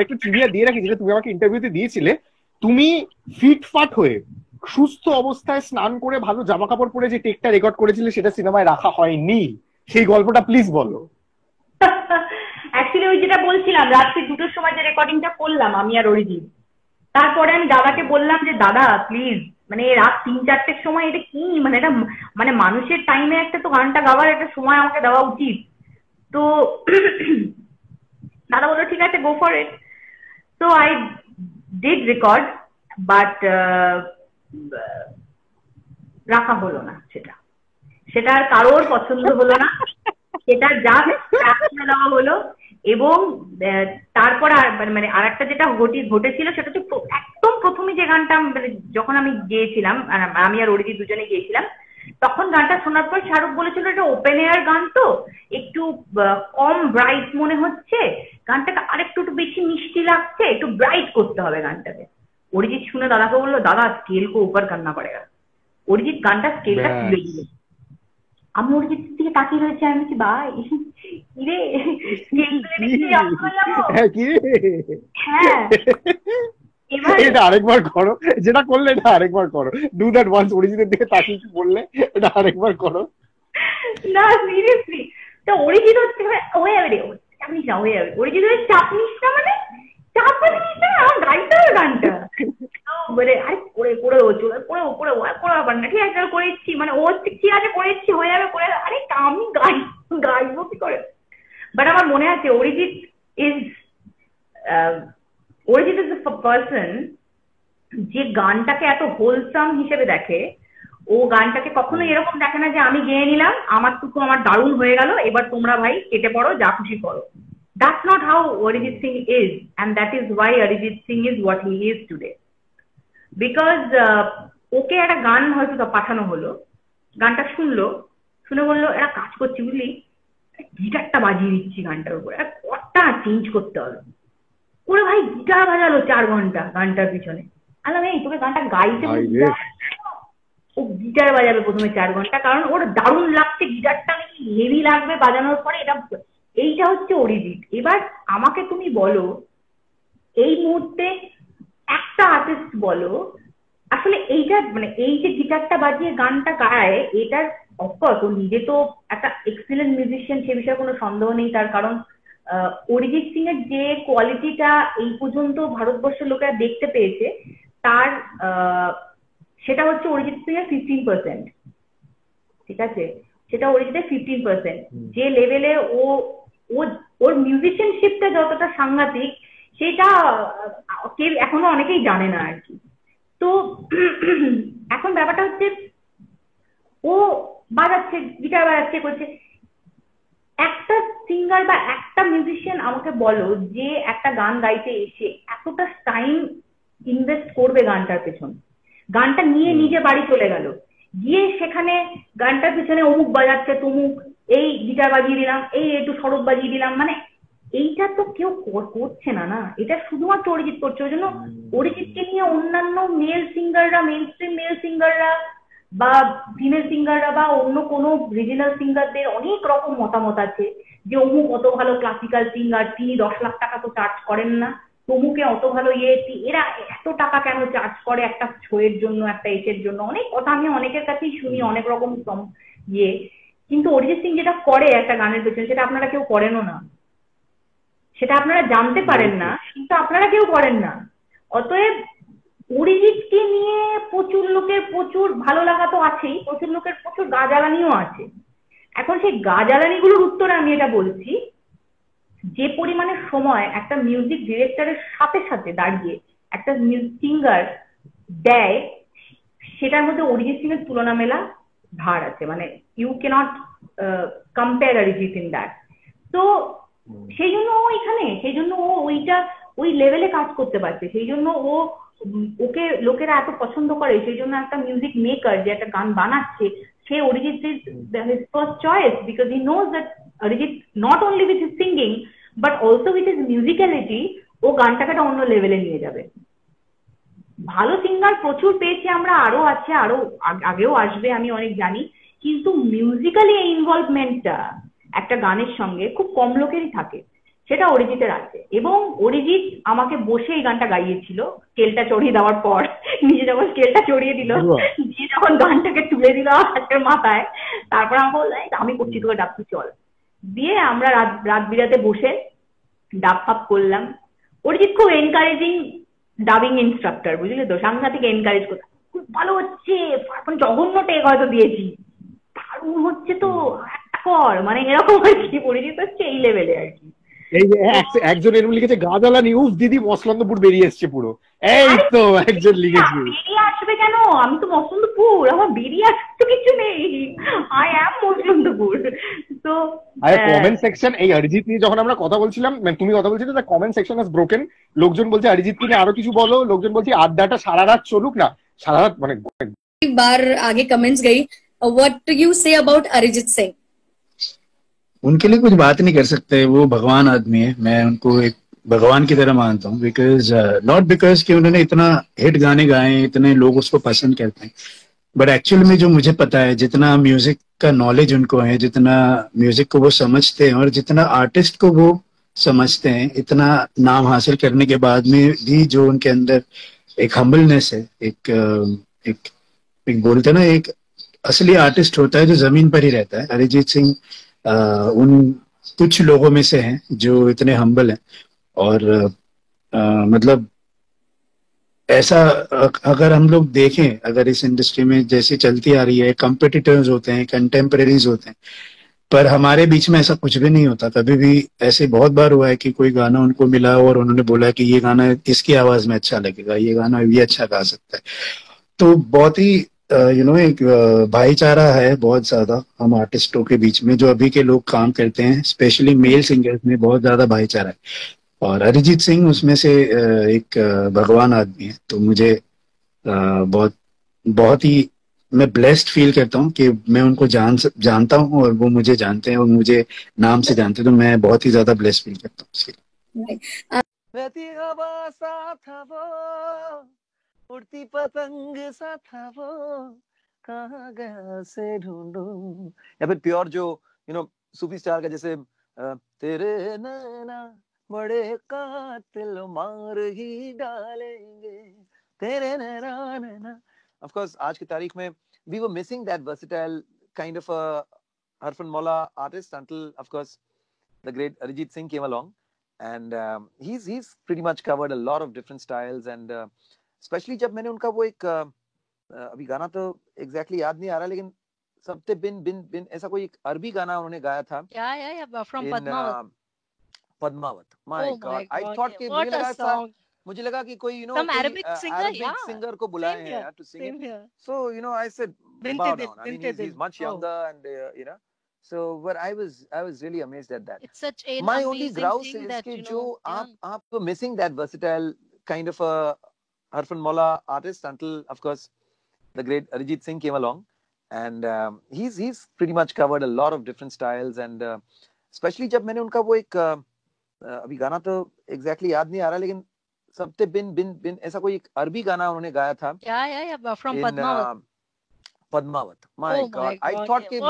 একটু ট্রিভিয়া দিয়ে রাখি, যেটা তুমি আমাকে ইন্টারভিউতে দিয়েছিলে। তুমি ফিটফাট হয়ে সুস্থ অবস্থায় স্নান করে ভালো জামা কাপড় পরে যে টেকটা রেকর্ড করেছিলে সেটা সিনেমায় রাখা হয়নি, সেই গল্পটা প্লিজ বলো। অ্যাকচুয়ালি ওই যেটা বলছিলাম, রাত্রি 2টোর সময় যে রেকর্ডিংটা করলাম আমি আর অরিজিৎ, তারপরে আমি দাদাকে বললাম যে দাদা প্লিজ, মানে রাত 3-4টের সময় এটা কি, মানে এটা মানে মানুষের টাইমে একটা তো গানটা গাওয়ার একটা সময় আমাকে দেওয়া উচিত। তো দাদা বললো ঠিক আছে, go for it. So I did record, but রাখা হলো না সেটা। সেটা আর কারোর পছন্দ হলো না, সেটা জাস্ট রাখিয়ে দেওয়া হলো। এবং তারপর আর মানে আর একটা যেটা ঘটেছিল সেটা হচ্ছে একদম প্রথমে যে গানটা মানে যখন আমি গিয়েছিলাম, আমি আর অরিজিৎ দুজনে গিয়েছিলাম, তখন গানটা শোনার পর শাহরুখ বলেছিল এটা ওপেন এয়ার গান, তো একটু কম ব্রাইট মনে হচ্ছে, গানটাকে আরেকটু একটু বেশি মিষ্টি লাগছে, একটু ব্রাইট করতে হবে গানটাকে। অরিজিৎ শুনে দাদাকে বললো দাদা স্কেল কো উপর করনা পড়েগা। অরিজিৎ গানটা স্কেলটা তুলে দিল। আমি অরিজিতের দিকে তাকিয়ে রয়েছে, আমি বলছি ভাই কিরে স্কেল তুলে দিচ্ছি অফ হয়ে যাবো। হ্যাঁ, এবার এটা আরেকবার করো, যেটা করলে এটা আরেকবার করো। ডু দ্যাট ওয়ান্স, অরিজিনের দিকে তাকিয়ে কি বললে, এটা আরেকবার করো। না সিরিয়াসলি, তো অরিজিৎ হচ্ছে হয়ে যাবে রে, চাপ নিস না, হয়ে যাবে। অরিজিৎ চাপ নিস না মানে চাপ নিস না, আমার গাইতে হবে গানটা। বলে আরে করে করে ও চলে করে করে করে ব্যাপার না, ঠিক আছে করে ইচ্ছি, মানে ও হচ্ছে ঠিক আছে করে ইচ্ছি হয়ে যাবে করে, আরে আমি গাইবো কি করে। বাট আমার মনে আছে Arijit is Arijit is the person যে গানটাকে এত হোলসাম হিসেবে দেখে। ও গানটাকে কখনোই এরকম দেখে না যে আমি গেয়ে নিলাম, আমারটুকু আমার দারুণ হয়ে গেল, এবার তোমরা ভাই কেটে পড়ো, যা খুশি করো। That's not how Arijit Singh is, and that is why Arijit Singh is what he is today. Because ওকে একটা গান হয়তো পাঠানো হলো, গানটা শুনলো, শুনে বললো এরা কাজ করছি বুঝলি, গিটারটা বাজিয়ে দিচ্ছি গানটার উপরে, কটটা চেঞ্জ করতে হবে। ওরে ভাই গিটার বাজালো 4 ঘন্টা গানটার পিছনে। আলাম এই তোকে গানটা গাইতে ও গিটার বাজাবে প্রথমে 4 ঘন্টা, কারণ ওর দারুণ লাগছে, গিটারটা নাকি হেভি লাগবে বাজানোর পরে। এটা এইটা হচ্ছে অরিজিৎ। এবার আমাকে তুমি বলো এই মুহূর্তে একটা আর্টিস্ট বলো আসলে এইটা মানে এই যে গিটারটা বাজিয়ে গানটা গায়, এটার অফকোর্স ও নিজে তো একটা এক্সিলেন্ট মিউজিশিয়ান, সে বিষয়ে কোনো সন্দেহ নেই। তার কারণ অরিজিৎ সিং এর যে কোয়ালিটিটা এই পর্যন্ত ভারতবর্ষের লোকেরা দেখতে পেয়েছে, তার সেটা হচ্ছে অরিজিৎ সিং এর 15%। ঠিক আছে, সেটা অরিজিতের 15%। যে লেভেলে ও ও ওর মিউজিশিয়ানশিপটা যতটা সাংঘাতিক, সেটা কেউ এখনো অনেকেই জানে না আর কি। তো এখন ব্যাপারটা হচ্ছে ও বাজাচ্ছে, গিটার বাজাচ্ছে, করছে। একটা সিঙ্গার বা একটা মিউজিশিয়ান আমাকে বলো যে একটা গান গাইতে এসে এতটা টাইম ইনভেস্ট করবে গানটার পেছন, গানটা নিয়ে নিজে বাড়ি চলে গেল, গিয়ে সেখানে গানটার পিছনে অমুক বাজাচ্ছে তমুক, এই গিটার বাজিয়ে দিলাম, এই একটু সরব বাজিয়ে দিলাম, মানে এইটা তো কেউ করছে না। না, এটা শুধুমাত্র অরিজিৎ করছে। ওই জন্য অরিজিৎকে নিয়ে অন্যান্য মেল সিঙ্গাররা, মেন স্ট্রিম মেল সিঙ্গাররা বা ফিমেল সিঙ্গাররা বা অন্য কোনো রিজিনাল সিঙ্গারদের অনেক রকম মতামত আছে যে অমুক অত ভালো ক্লাসিক্যাল সিঙ্গার, তিনি 10 লাখ টাকা তো চার্জ করেন না, তমুকে অত ভালো ইয়ে, এরা এত টাকা কেন চার্জ করে একটা শোয়ের জন্য, একটা এসের জন্য, অনেক কথা আমি অনেকের কাছেই শুনি, অনেক রকম ইয়ে। কিন্তু অরিজিৎ সিং যেটা করে একটা গানের পেছনে, সেটা আপনারা কেউ করেনও না, সেটা আপনারা জানতে পারেন না, কিন্তু আপনারা কেউ করেন না। অতএব অরিজিৎকে নিয়ে প্রচুর লোকের প্রচুর ভালো লাগা তো আছেই, প্রচুর লোকের প্রচুর গা জ্বালানিও আছে। এখন সেই গা জ্বালানিগুলোর উত্তরে আমি এটা বলছি, যে পরিমাণে সময় একটা মিউজিক ডিরেক্টরের সাথে সাথে দাঁড়িয়ে একটা সিঙ্গার দেয়, সেটার মধ্যে অরিজিৎ সিং এর তুলনা মেলা ধার আছে। মানে you can't compare Arijit in that. তো সেই জন্য ও এখানে, সেই জন্য ও ওইটা ওই লেভেলে কাজ করতে পারছে, সেই জন্য ও ওকে লোকেরা এত পছন্দ করে, সেই জন্য একটা মিউজিক মেকার যে একটা গান বানাচ্ছে, সে Arijit is his first choice, because he knows that Arijit not only with his singing but also with his musicality ও গানটাকে একটা অন্য লেভেলে নিয়ে যাবে। ভালো সিঙ্গার প্রচুর পেয়েছি আমরা, আরো আছে, আরো আগেও আসবে আমি অনেক জানি, কিন্তু মিউজিক্যালি এই ইনভলভমেন্টটা একটা গানের সঙ্গে খুব কম লোকেরই থাকে। সেটা অরিজিতের আছে। এবং অরিজিৎ আমাকে বসে এই গানটা গাইয়েছিল স্কেলটা চড়িয়ে দেওয়ার পর। নিজে যখন স্কেলটা চড়িয়ে দিল, বাহ। দিয়ে যখন গানটাকে তুলে দিল হাতের মাথায়, তারপর আমাকে বললো "এই আমি করছি তোকে ডাব, তুই চল"। দিয়ে আমরা রাত রাত বিরাতে বসে ডাব ফাব করলাম। অরিজিৎ খুব এনকারেজিং ডাবিং ইনস্ট্রাক্টর, বুঝলি তো, সাংঘাতিক এনকারেজ করতে, খুব ভালো হচ্ছে, এখন জঘন্য টেক হয়তো দিয়েছি, দারুণ হচ্ছে তো, একটা কর, মানে এরকম আর কি। অরিজিৎ হচ্ছে এই লেভেলে আর কি। এই যে তো একজন এরকম লিখেছে, গাজালানি উফ দিদি মসলন্দপুর বেরিয়ে এসছে পুরো। এই আরে তো একজন লিখেছে। বেরিয়ে আসবে কেন, আমি তো মসলন্দপুর, আমার বেরিয়ে আসতে তো কিছু নেই, আই অ্যাম মসলন্দপুর। তো আরে কমেন্ট সেকশন এই অরিজিৎ নিয়ে যখন আমরা কথা বলছিলাম, মানে তুমি কথা বলছিলে, the comment section is broken. লোকজন বলছে অরিজিৎ নিয়ে আরো কিছু বলো, লোকজন বলছে আড্ডাটা সারা রাত চলুক না, সারা রাত মানে। बार आगे कमेंट्स गई, what do you say about Arijit Singh? उनके लिए कुछ बात नहीं कर सकते, वो भगवान आदमी है, मैं उनको एक भगवान की तरह मानता हूँ। बिकॉज नॉट बिकॉज कि उन्होंने इतना हिट गाने गाए, इतने लोग उसको पसंद करते हैं, बट एक्चुअल में जो मुझे पता है, जितना म्यूजिक का नॉलेज उनको है, जितना म्यूजिक को वो समझते हैं और जितना आर्टिस्ट को वो समझते हैं, इतना नाम हासिल करने के बाद में भी जो उनके अंदर एक हम्बलनेस है, एक एक बोलते हैं ना, एक असली आर्टिस्ट होता है जो जमीन पर ही रहता है। अरिजीत सिंह उन कुछ लोगों में से हैं जो इतने हम्बल हैं। और मतलब ऐसा अगर हम लोग देखें, अगर इस इंडस्ट्री में जैसी चलती आ रही है, कॉम्पिटिटर्स होते हैं, कंटेम्परेरीज होते हैं, पर हमारे बीच में ऐसा कुछ भी नहीं होता। कभी भी ऐसे बहुत बार हुआ है कि कोई गाना उनको मिला और उन्होंने बोला कि ये गाना इसकी आवाज में अच्छा लगेगा, ये गाना ये अच्छा गा सकता है। तो बहुत ही एक भाईचारा है बहुत ज्यादा हम आर्टिस्टों के बीच में, जो अभी के लोग काम करते हैं, स्पेशली मेल सिंगर्स में बहुत ज्यादा भाईचारा है। और अरिजीत सिंह उसमें से एक भगवान आदमी है। तो मुझे बहुत बहुत ही मैं ब्लेस्ड फील करता हूँ कि मैं उनको जानता हूँ और वो मुझे जानते हैं और मुझे नाम से जानते हैं। तो मैं बहुत ही ज्यादा ब्लेस्ड फील करता हूँ उसके लिए। बहती हवा सा था वो, उड़ती पतंग सा था वो, कहाँ गया से ढूंढूं। या फिर प्योर जो सूफी स्टार का, जैसे तेरे नैना बड़े कातिल मार ही डालेंगे, तेरे नैना नैना। ऑफ कोर्स आज की तारीख में we were missing that versatile kind of a Harfan artist until of course the great Arijit Singh came along, and he's pretty much covered a lot of different styles, and especially जब मैंने उनका वो एक अभी गाना तो exactly याद नहीं आ रहा, लेकिन सबते बिन बिन बिन ऐसा कोई एक अरबी गाना उन्होंने गाया था। from Padmavat. Padmaavat, my God, I thought कि मुझे लगा कि कोई some Arabic singer, singer को बुलाए हैं यार to sing it. So I said bow down. I mean he's much younger, and so but I was really amazed at that. It's such a my only grouse is कि जो आप were missing that versatile kind of a Harfan Maula artist until of course the great Arijit Singh came along, and he's pretty much covered a lot of different styles, and especially जब मैंने उनका वो एक अभी गाना तो exactly याद नहीं आ रहा, लेकिन सबते बिन बिन बिन ऐसा कोई एक अरबी गाना उन्होंने गाया था। from Padmavat. Padmaavat, my God, I thought कि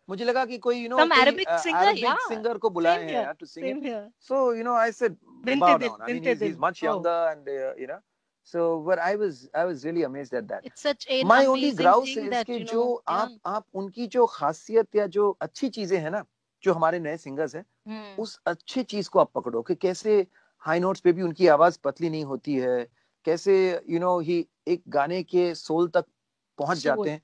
मुझे लगा कि कोई some Arabic singer, singer को बुलाए हैं यार to sing it. So I said bow down. I mean he's much younger, and so but I was really amazed at that. It's such a my only grouse is कि जो आप उनकी जो खासियत या जो अच्छी चीजें हैं ना, जो हमारे नए सिंगर्स हैं, उस अच्छी चीज को आप पकड़ो कि कैसे हाई नोट्स पे भी उनकी आवाज पतली नहीं होती है, कैसे ही एक गाने के सोल तक पहुंच जाते हैं,